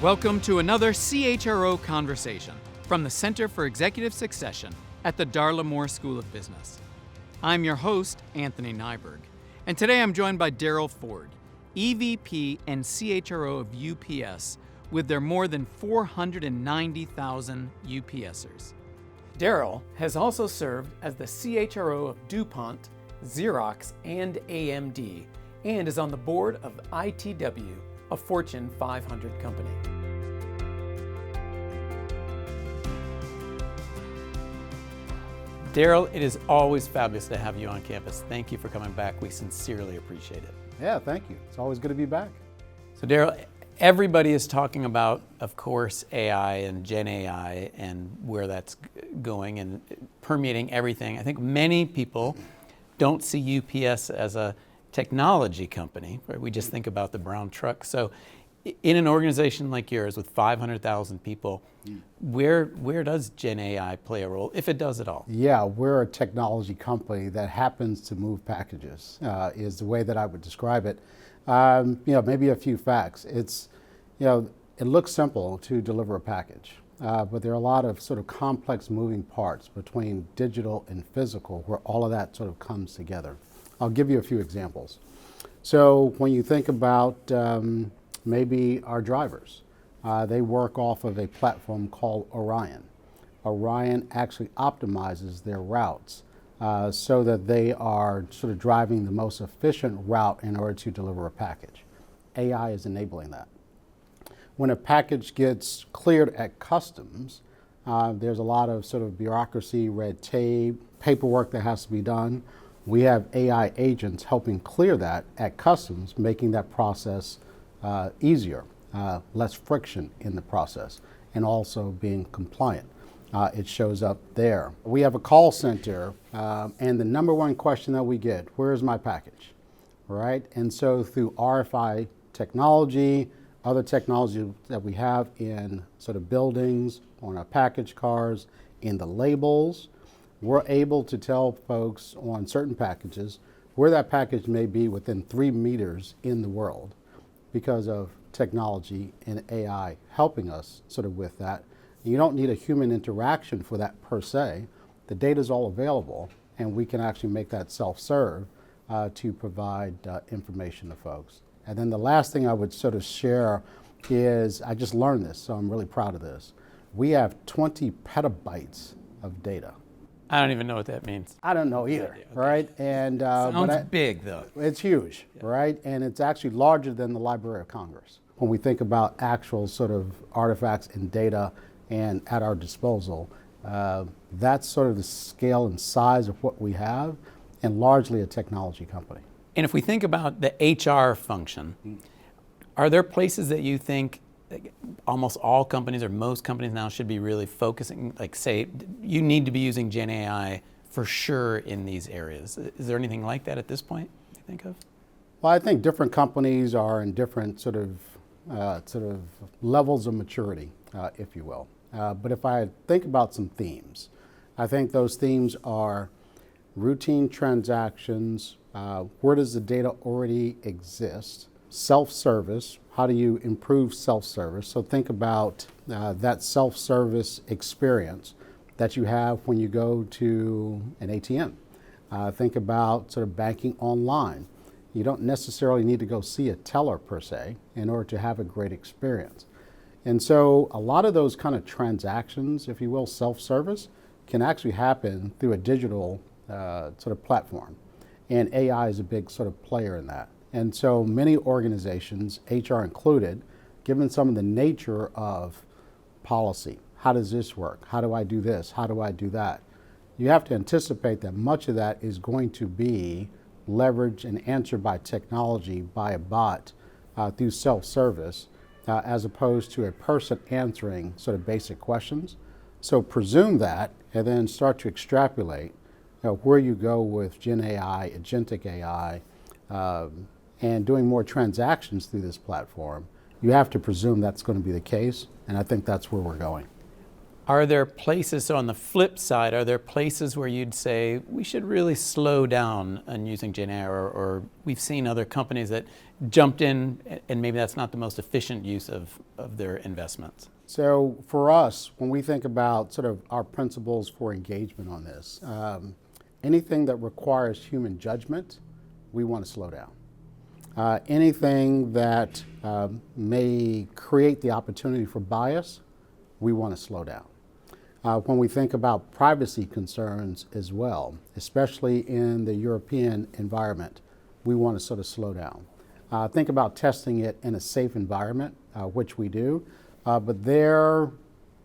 Welcome to another CHRO Conversation from the Center for Executive Succession at the Darla Moore School of Business. I'm your host, Anthony Nyberg, and today I'm joined by Daryl Ford, EVP and CHRO of UPS, with their more than 490,000 UPSers. Daryl has also served as the CHRO of DuPont, Xerox, and AMD, and is on the board of ITW, a Fortune 500 company. Daryl, it is always fabulous to have you on campus. Thank you for coming back. We sincerely appreciate it. Yeah, thank you. It's always good to be back. So Daryl, everybody is talking about, of course, AI and Gen AI and where that's going and permeating everything. I think many people don't see UPS as a technology company, right? We just think about the brown truck. So in an organization like yours with 500,000 people, where does Gen AI play a role, if it does at all? Yeah, we're a technology company that happens to move packages, is the way that I would describe it. Maybe a few facts. It looks simple to deliver a package, but there are a lot of sort of complex moving parts between digital and physical where all of that sort of comes together. I'll give you a few examples. So when you think about maybe our drivers, they work off of a platform called Orion. Orion actually optimizes their routes so that they are sort of driving the most efficient route in order to deliver a package. AI is enabling that. When a package gets cleared at customs, there's a lot of sort of bureaucracy, red tape, paperwork that has to be done. We have AI agents helping clear that at customs, making that process easier, less friction in the process, and also being compliant. It shows up there. We have a call center, and the number one question that we get, where's my package, right? And so through RFI technology, other technology that we have in sort of buildings, on our package cars, in the labels, we're able to tell folks on certain packages where that package may be within 3 meters in the world because of technology and AI helping us sort of with that. You don't need a human interaction for that per se. The data is all available, and we can actually make that self-serve to provide information to folks. And then the last thing I would sort of share is, I just learned this, so I'm really proud of this. We have 20 petabytes of data. I don't even know what that means. I don't know either, okay. Right? And Sounds big, though. It's huge, yeah. Right? And it's actually larger than the Library of Congress. When we think about actual sort of artifacts and data and at our disposal, that's sort of the scale and size of what we have, and largely a technology company. And if we think about the HR function, are there places that you think almost all companies or most companies now should be really focusing, like say, you need to be using Gen AI for sure in these areas? Is there anything like that at this point you think of? Well, I think different companies are in different sort of levels of maturity, if you will. But if I think about some themes, I think those themes are routine transactions, where does the data already exist? Self-service, how do you improve self-service? So think about that self-service experience that you have when you go to an ATM. Think about sort of banking online. You don't necessarily need to go see a teller per se in order to have a great experience. And so a lot of those kind of transactions, if you will, self-service, can actually happen through a digital sort of platform. And AI is a big sort of player in that. And so many organizations, HR included, given some of the nature of policy, how does this work? How do I do this? How do I do that? You have to anticipate that much of that is going to be leveraged and answered by technology, by a bot, through self-service, as opposed to a person answering sort of basic questions. So presume that, and then start to extrapolate where you go with Gen AI, agentic AI, and doing more transactions through this platform. You have to presume that's going to be the case, and I think that's where we're going. Are there places, so on the flip side, are there places where you'd say we should really slow down on using Gen AI, or we've seen other companies that jumped in and maybe that's not the most efficient use of their investments? So for us, when we think about sort of our principles for engagement on this, anything that requires human judgment, we want to slow down. Anything that may create the opportunity for bias, we want to slow down. When we think about privacy concerns as well, especially in the European environment, we want to sort of slow down. Think about testing it in a safe environment, which we do, but there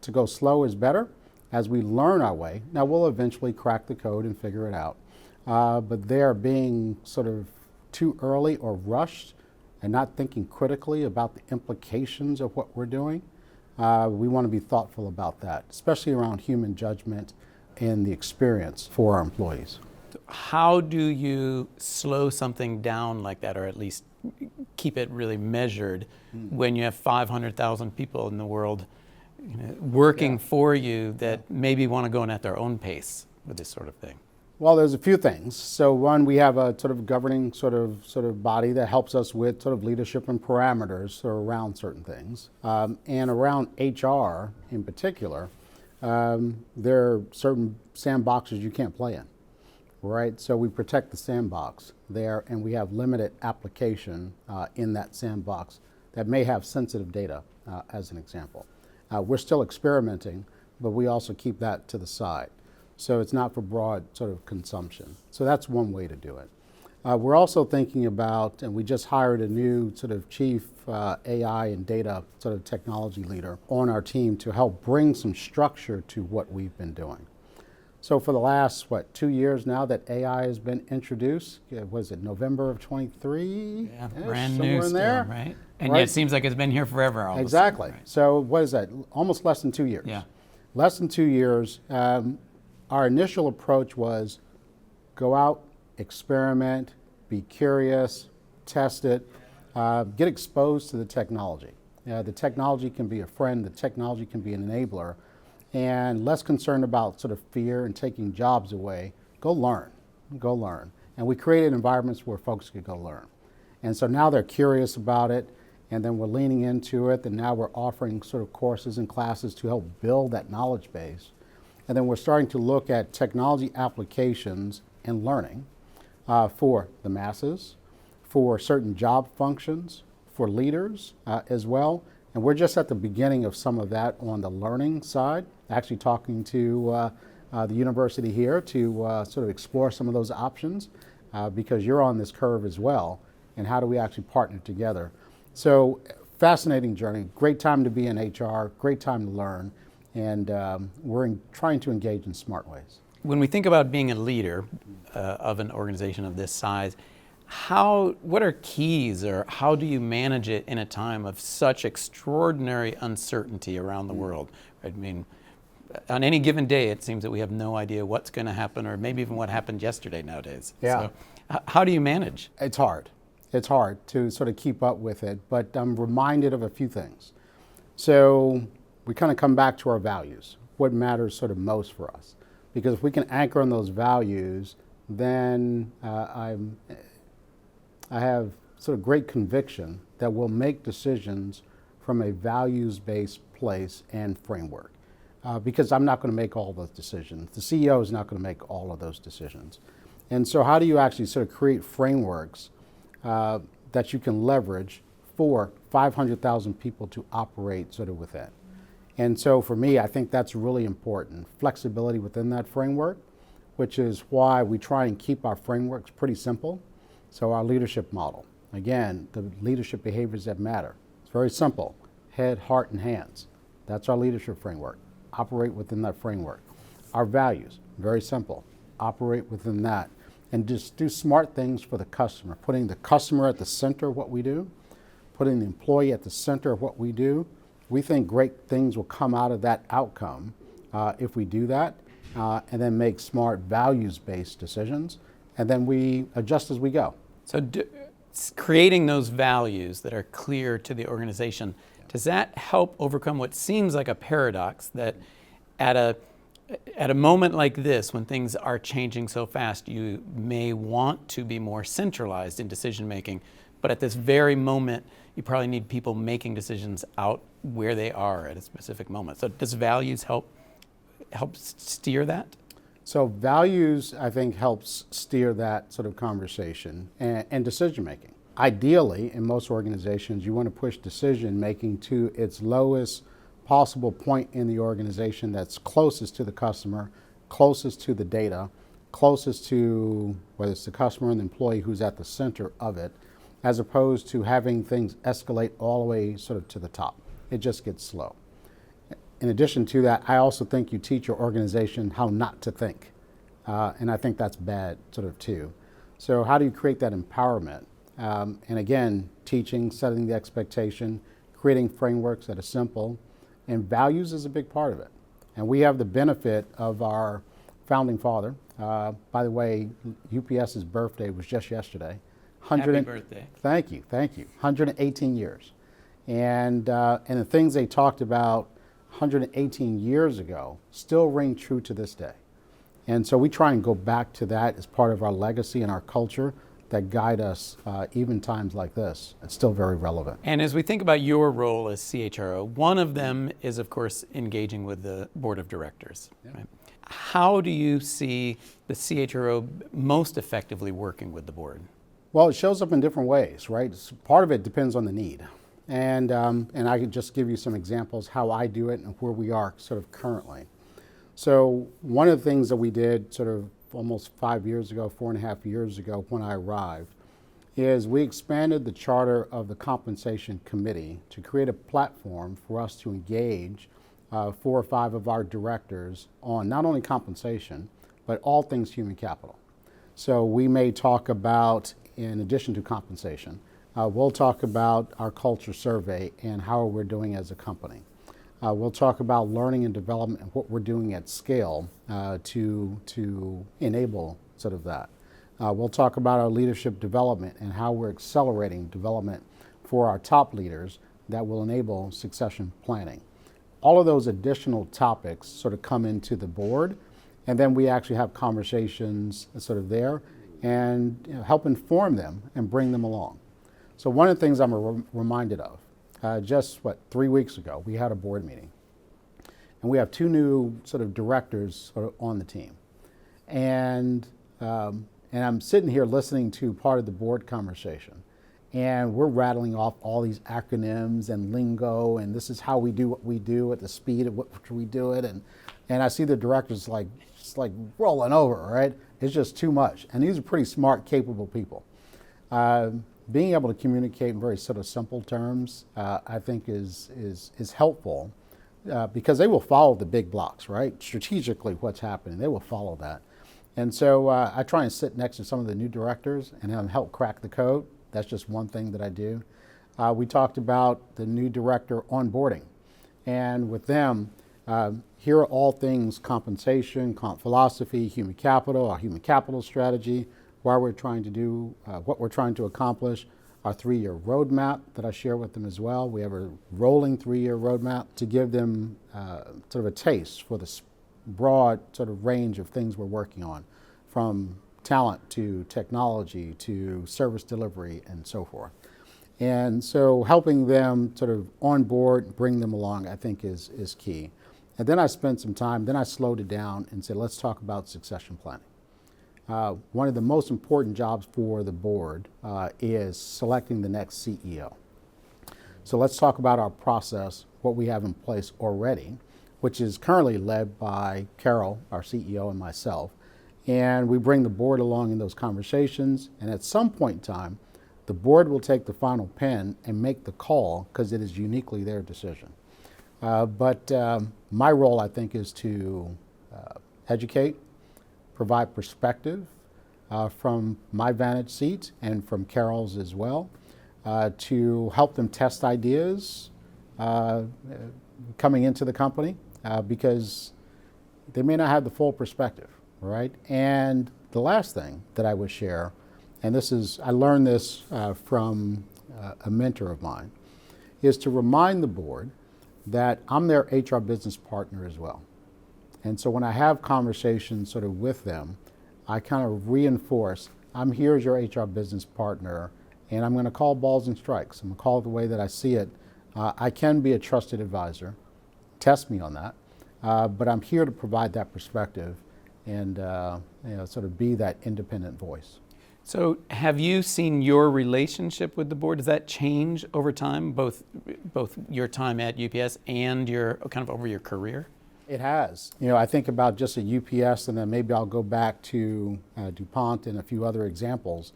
to go slow is better as we learn our way. Now we'll eventually crack the code and figure it out, but there being sort of too early or rushed and not thinking critically about the implications of what we're doing, we want to be thoughtful about that, especially around human judgment and the experience for our employees. How do you slow something down like that, or at least keep it really measured when you have 500,000 people in the world working for you that maybe want to go in at their own pace with this sort of thing? Well, there's a few things. So one, we have a sort of governing sort of body that helps us with sort of leadership and parameters around certain things. And around HR in particular, there are certain sandboxes you can't play in, right? So we protect the sandbox there, and we have limited application in that sandbox that may have sensitive data, as an example. We're still experimenting, but we also keep that to the side. So it's not for broad sort of consumption. So that's one way to do it. We're also thinking about, and we just hired a new sort of chief AI and data sort of technology leader on our team to help bring some structure to what we've been doing. So for the last, 2 years now that AI has been introduced, was it November of 23? Yeah, brand new in there, still, right? And yet it seems like it's been here forever. Exactly. Right? So what is that? Almost less than 2 years. Yeah. Less than 2 years. Our initial approach was go out, experiment, be curious, test it, get exposed to the technology. The technology can be a friend, the technology can be an enabler, and less concerned about sort of fear and taking jobs away. Go learn. And we created environments where folks could go learn. And so now they're curious about it, and then we're leaning into it, and now we're offering sort of courses and classes to help build that knowledge base. And then we're starting to look at technology applications and learning for the masses, for certain job functions, for leaders as well. And we're just at the beginning of some of that on the learning side, actually talking to the university here to sort of explore some of those options because you're on this curve as well. And how do we actually partner together? So fascinating journey, great time to be in HR, great time to learn. And we're trying to engage in smart ways. When we think about being a leader of an organization of this size, what are keys, or how do you manage it in a time of such extraordinary uncertainty around the world? I mean, on any given day, it seems that we have no idea what's going to happen, or maybe even what happened yesterday nowadays. Yeah. So how do you manage? It's hard. It's hard to sort of keep up with it, but I'm reminded of a few things. So we kind of come back to our values, what matters sort of most for us. Because if we can anchor on those values, then I have sort of great conviction that we'll make decisions from a values-based place and framework. Because I'm not going to make all those decisions. The CEO is not going to make all of those decisions. And so how do you actually sort of create frameworks that you can leverage for 500,000 people to operate sort of within? And so for me, I think that's really important. Flexibility within that framework, which is why we try and keep our frameworks pretty simple. So our leadership model, again, the leadership behaviors that matter. It's very simple, head, heart, and hands. That's our leadership framework. Operate within that framework. Our values, very simple, operate within that. And just do smart things for the customer, putting the customer at the center of what we do, putting the employee at the center of what we do. We think great things will come out of that outcome if we do that, and then make smart values-based decisions, and then we adjust as we go. So creating those values that are clear to the organization, does that help overcome what seems like a paradox that at a moment like this, when things are changing so fast, you may want to be more centralized in decision making, but at this very moment, you probably need people making decisions out where they are at a specific moment. So does values help steer that? So values, I think, helps steer that sort of conversation and decision making. Ideally, in most organizations, you want to push decision making to its lowest possible point in the organization that's closest to the customer, closest to the data, closest to whether it's the customer and the employee who's at the center of it, as opposed to having things escalate all the way sort of to the top. It just gets slow. In addition to that, I also think you teach your organization how not to think. And I think that's bad sort of too. So how do you create that empowerment? And again, teaching, setting the expectation, creating frameworks that are simple, and values is a big part of it. And we have the benefit of our founding father. By the way, UPS's birthday was just yesterday. Happy birthday. Thank you. 118 years. And the things they talked about 118 years ago still ring true to this day. And so we try and go back to that as part of our legacy and our culture that guide us even times like this. It's still very relevant. And as we think about your role as CHRO, one of them is, of course, engaging with the board of directors. Yeah. Right? How do you see the CHRO most effectively working with the board? Well, it shows up in different ways, right? Part of it depends on the need. And I could just give you some examples how I do it and where we are sort of currently. So one of the things that we did sort of almost 5 years ago, 4.5 years ago when I arrived, is we expanded the charter of the compensation committee to create a platform for us to engage 4 or 5 of our directors on not only compensation, but all things human capital. So we may talk about, in addition to compensation, we'll talk about our culture survey and how we're doing as a company. We'll talk about learning and development and what we're doing at scale to enable sort of that. We'll talk about our leadership development and how we're accelerating development for our top leaders that will enable succession planning. All of those additional topics sort of come into the board, and then we actually have conversations sort of there and help inform them and bring them along. So one of the things I'm reminded of, just 3 weeks ago, we had a board meeting, and we have 2 new sort of directors sort of on the team, and I'm sitting here listening to part of the board conversation, and we're rattling off all these acronyms and lingo, and this is how we do what we do at the speed at which we do it, and I see the directors just rolling over, right? It's just too much, and these are pretty smart, capable people. Being able to communicate in very sort of simple terms, I think is helpful because they will follow the big blocks, right? Strategically, what's happening, they will follow that. And so I try and sit next to some of the new directors and have them help crack the code. That's just one thing that I do. We talked about the new director onboarding, and with them, here are all things compensation, comp philosophy, human capital, our human capital strategy, why we're trying to do, what we're trying to accomplish, our 3-year roadmap that I share with them as well. We have a rolling 3-year roadmap to give them sort of a taste for the broad sort of range of things we're working on, from talent to technology to service delivery and so forth. And so helping them sort of on board, bring them along, I think is key. And then I spent some time, then I slowed it down and said, let's talk about succession planning. One of the most important jobs for the board is selecting the next CEO. So let's talk about our process, what we have in place already, which is currently led by Carol, our CEO, and myself. And we bring the board along in those conversations, and at some point in time, the board will take the final pen and make the call because it is uniquely their decision. But my role, I think, is to educate, provide perspective from my vantage seat and from Carol's as well, to help them test ideas coming into the company because they may not have the full perspective, right? And the last thing that I would share, and I learned this from a mentor of mine, is to remind the board that I'm their HR business partner as well. And so when I have conversations sort of with them, I kind of reinforce, I'm here as your HR business partner, and I'm going to call balls and strikes. I'm going to call it the way that I see it. I can be a trusted advisor. Test me on that. But I'm here to provide that perspective and sort of be that independent voice. So have you seen your relationship with the board, does that change over time, both your time at UPS and your kind of over your career? It has. I think about just at UPS, and then maybe I'll go back to DuPont and a few other examples.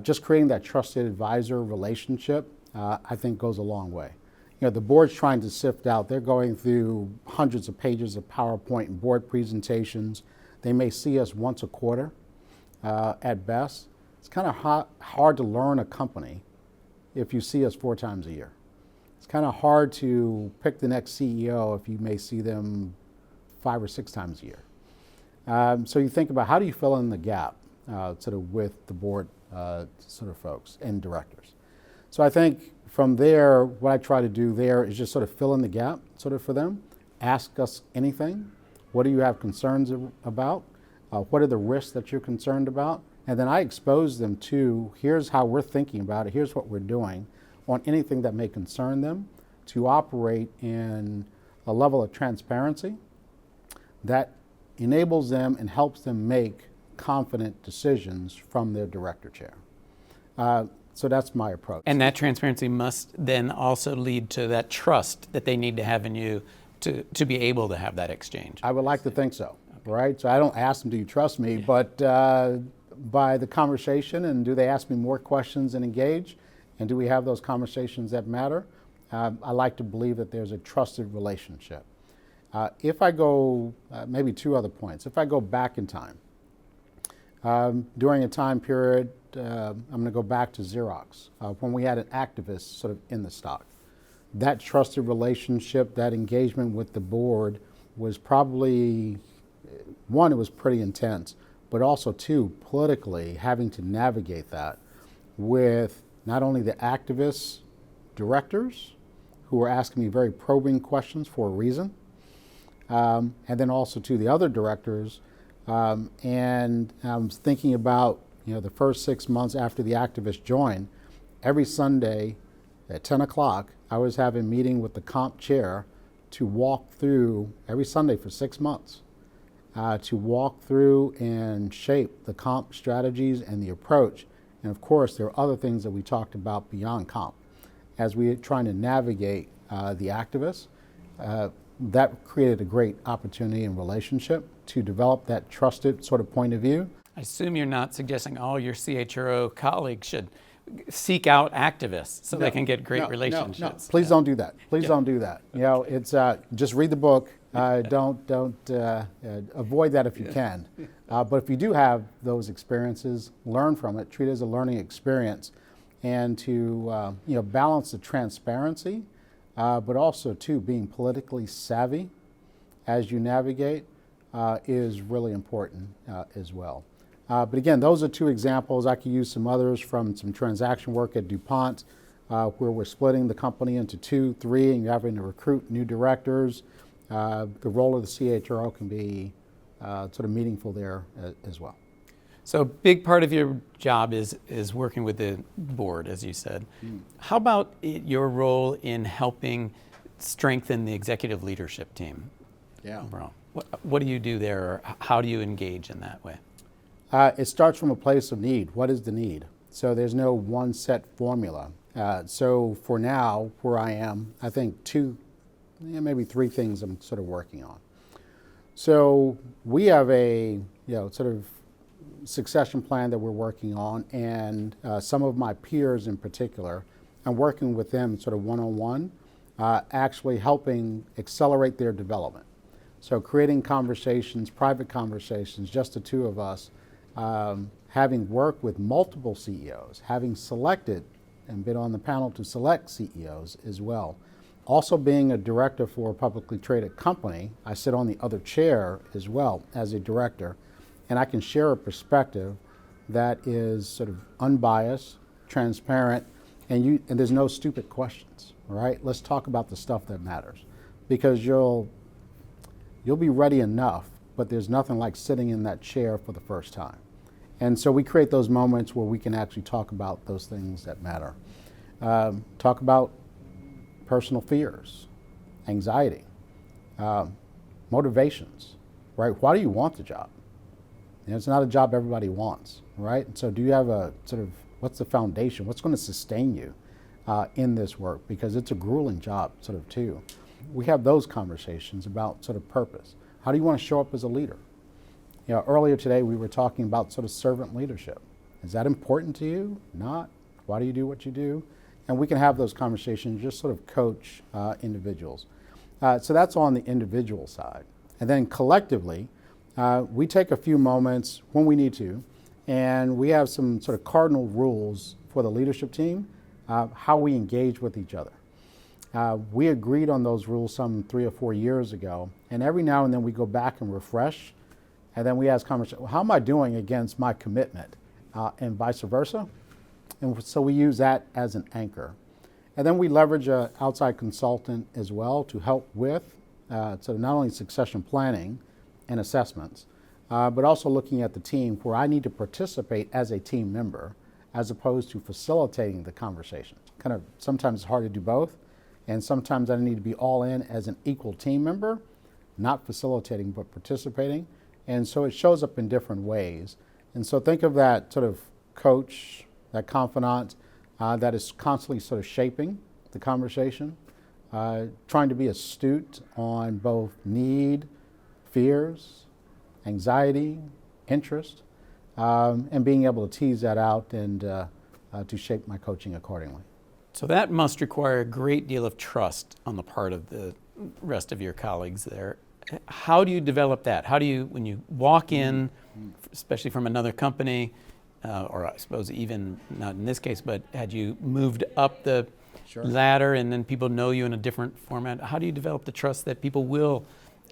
Just creating that trusted advisor relationship, I think goes a long way. The board's trying to sift out, they're going through hundreds of pages of PowerPoint and board presentations. They may see us once a quarter at best. It's kind of hard to learn a company if you see us 4 times a year. It's kind of hard to pick the next CEO if you may see them 5 or 6 times a year. So you think about, how do you fill in the gap sort of with the board sort of folks and directors. So I think from there, what I try to do there is just sort of fill in the gap sort of for them. Ask us anything. What do you have concerns about? What are the risks that you're concerned about? And then I expose them to, here's how we're thinking about it, here's what we're doing on anything that may concern them, to operate in a level of transparency that enables them and helps them make confident decisions from their director chair. So that's my approach. And that transparency must then also lead to that trust that they need to have in you to be able to have that exchange. I would like to think so, right? So I don't ask them, do you trust me? But by the conversation, and do they ask me more questions and engage? And do we have those conversations that matter? I like to believe that there's a trusted relationship. If I go, maybe 2 other points. If I go back in time, during a time period, I'm going to go back to Xerox, when we had an activist sort of in the stock. That trusted relationship, that engagement with the board was probably, 1, it was pretty intense, but also 2, politically having to navigate that with not only the activists, directors, who were asking me very probing questions for a reason, and then also to the other directors. And I was thinking about, the first 6 months after the activists joined, every Sunday at 10 o'clock, I was having a meeting with the comp chair to walk through, every Sunday for 6 months, to walk through and shape the comp strategies and the approach. And of course, there are other things that we talked about beyond comp. As we are trying to navigate the activists, that created a great opportunity and relationship to develop that trusted sort of point of view. I assume you're not suggesting all your CHRO colleagues should seek out activists so they can get great relationships. No. Please don't do that. Please don't do that. It's just read the book. Don't avoid that if you can. But if you do have those experiences, learn from it. Treat it as a learning experience, and to balance the transparency, but also too being politically savvy as you navigate is really important as well. But again, those are 2 examples. I could use some others from some transaction work at DuPont, where we're splitting the company into 2, 3, and you're having to recruit new directors. The role of the CHRO can be sort of meaningful there as well. So a big part of your job is working with the board, as you said. How about your role in helping strengthen the executive leadership team? Yeah. What do you do there, or how do you engage in that way? It starts from a place of need. What is the need? So there's no one set formula. So for now, where I am, I think 2, maybe 3 things I'm sort of working on. So we have a sort of succession plan that we're working on, and some of my peers in particular, I'm working with them sort of one-on-one, actually helping accelerate their development. So creating conversations, private conversations, just the 2 of us, having worked with multiple CEOs, having selected and been on the panel to select CEOs as well. Also being a director for a publicly traded company, I sit on the other chair as well as a director, and I can share a perspective that is sort of unbiased, transparent, and there's no stupid questions, all right? Let's talk about the stuff that matters, because you'll be ready enough, but there's nothing like sitting in that chair for the first time. And so we create those moments where we can actually talk about those things that matter. Talk about personal fears, anxiety, motivations, right? Why do you want the job? It's not a job everybody wants, right? So do you have a sort of, what's the foundation? What's going to sustain you in this work? Because it's a grueling job sort of too. We have those conversations about sort of purpose. How do you want to show up as a leader? Earlier today we were talking about sort of servant leadership. Is that important to you? Not? Why do you do what you do? And we can have those conversations, just sort of coach individuals. So that's on the individual side. And then collectively, we take a few moments when we need to, and we have some sort of cardinal rules for the leadership team, how we engage with each other. We agreed on those rules some 3 or 4 years ago, and every now and then we go back and refresh, and then we ask conversation, how am I doing against my commitment, and vice versa? And so we use that as an anchor. And then we leverage an outside consultant as well to help with so not only succession planning and assessments, but also looking at the team where I need to participate as a team member as opposed to facilitating the conversation. Kind of sometimes it's hard to do both, and sometimes I need to be all in as an equal team member, not facilitating but participating. And so it shows up in different ways. And so think of that sort of coach, that confidant that is constantly sort of shaping the conversation, trying to be astute on both need, fears, anxiety, interest, and being able to tease that out and to shape my coaching accordingly. So that must require a great deal of trust on the part of the rest of your colleagues there. How do you develop that? How do you, when you walk in, especially from another company, or I suppose even not in this case, but had you moved up the ladder and then people know you in a different format, how do you develop the trust that people will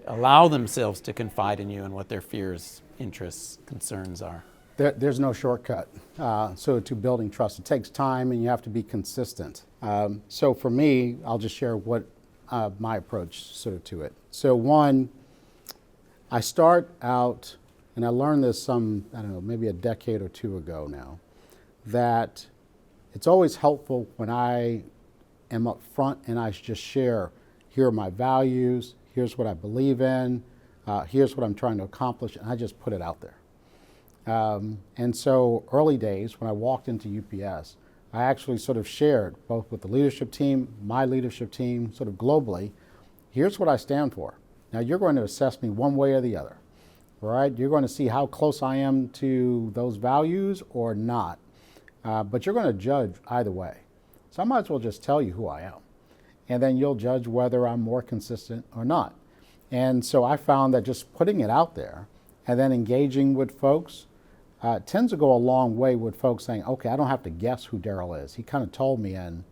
allow themselves to confide in you and what their fears, interests, concerns are? There's no shortcut. So to building trust, it takes time and you have to be consistent. So for me, I'll just share what my approach sort of to it. So one, I start out, and I learned this maybe a decade or two ago now, that it's always helpful when I am up front and I just share, here are my values, here's what I believe in, here's what I'm trying to accomplish, and I just put it out there. And so early days, when I walked into UPS, I actually sort of shared both with the leadership team, my leadership team, sort of globally, here's what I stand for. Now you're going to assess me one way or the other, right? You're going to see how close I am to those values or not, but you're going to judge either way. So I might as well just tell you who I am, and then you'll judge whether I'm more consistent or not. And so I found that just putting it out there and then engaging with folks tends to go a long way with folks saying, okay, I don't have to guess who Daryl is. He kind of told me, and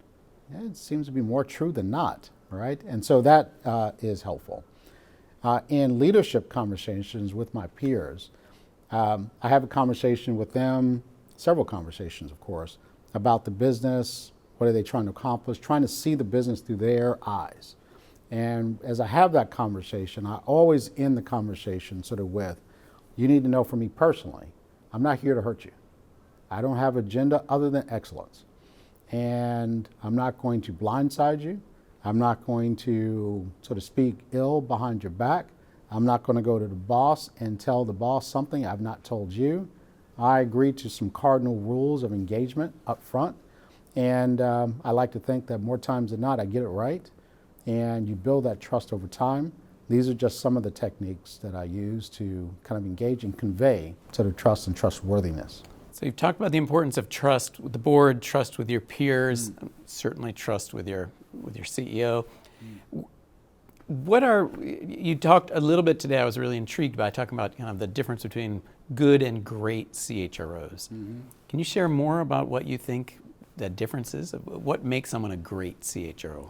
it seems to be more true than not, right? And so that is helpful. In leadership conversations with my peers, I have a conversation with them, several conversations, of course, about the business, what are they trying to accomplish, trying to see the business through their eyes. And as I have that conversation, I always end the conversation sort of with, you need to know from me personally, I'm not here to hurt you. I don't have agenda other than excellence. And I'm not going to blindside you. I'm not going to sort of speak ill behind your back. I'm not going to go to the boss and tell the boss something I've not told you. I agree to some cardinal rules of engagement up front. And I like to think that more times than not, I get it right. And you build that trust over time. These are just some of the techniques that I use to kind of engage and convey sort of trust and trustworthiness. So you've talked about the importance of trust with the board, trust with your peers, certainly trust with your CEO. You talked a little bit today, I was really intrigued by talking about kind of the difference between good and great CHROs. Can you share more about what you think the difference is? What makes someone a great CHRO?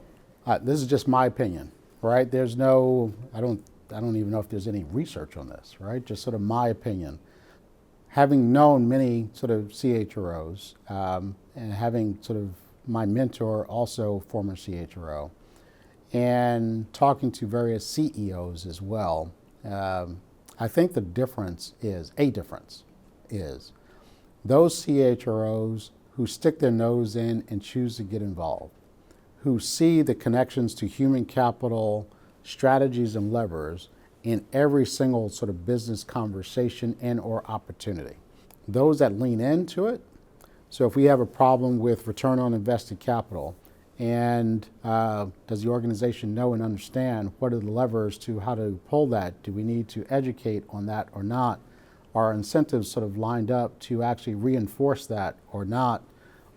This is just my opinion, right? There's no, I don't even know if there's any research on this, right? Just sort of my opinion. Having known many sort of CHROs and having sort of my mentor, also former CHRO, and talking to various CEOs as well, I think a difference is those CHROs who stick their nose in and choose to get involved, who see the connections to human capital, strategies, and levers in every single sort of business conversation and or opportunity. Those that lean into it. So if we have a problem with return on invested capital, and does the organization know and understand what are the levers to how to pull that? Do we need to educate on that or not? Are incentives sort of lined up to actually reinforce that or not?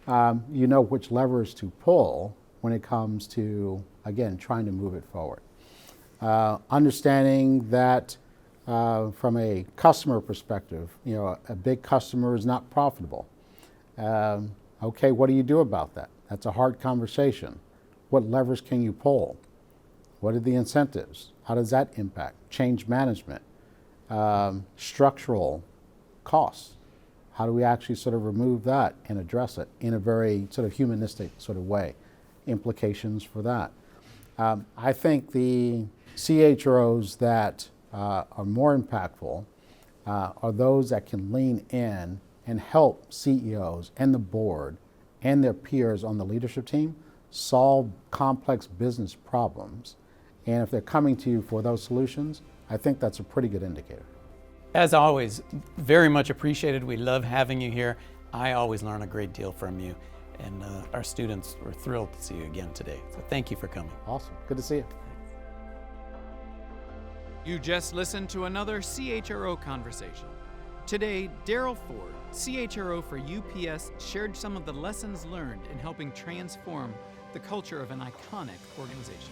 You know which levers to pull when it comes to, again, trying to move it forward. Understanding that from a customer perspective, you know, a big customer is not profitable. Okay, what do you do about that? That's a hard conversation. What levers can you pull? What are the incentives? How does that impact? Change management, structural costs. How do we actually sort of remove that and address it in a very sort of humanistic sort of way? Implications for that. I think the CHROs that are more impactful are those that can lean in and help CEOs and the board and their peers on the leadership team solve complex business problems. And if they're coming to you for those solutions, I think that's a pretty good indicator. As always, very much appreciated. We love having you here. I always learn a great deal from you, and our students were thrilled to see you again today. So thank you for coming. Awesome. Good to see you. You just listened to another CHRO conversation. Today, Daryl Ford, CHRO for UPS, shared some of the lessons learned in helping transform the culture of an iconic organization.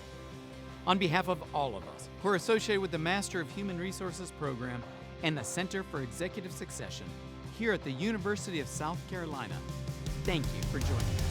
On behalf of all of us who are associated with the Master of Human Resources program and the Center for Executive Succession here at the University of South Carolina, thank you for joining us.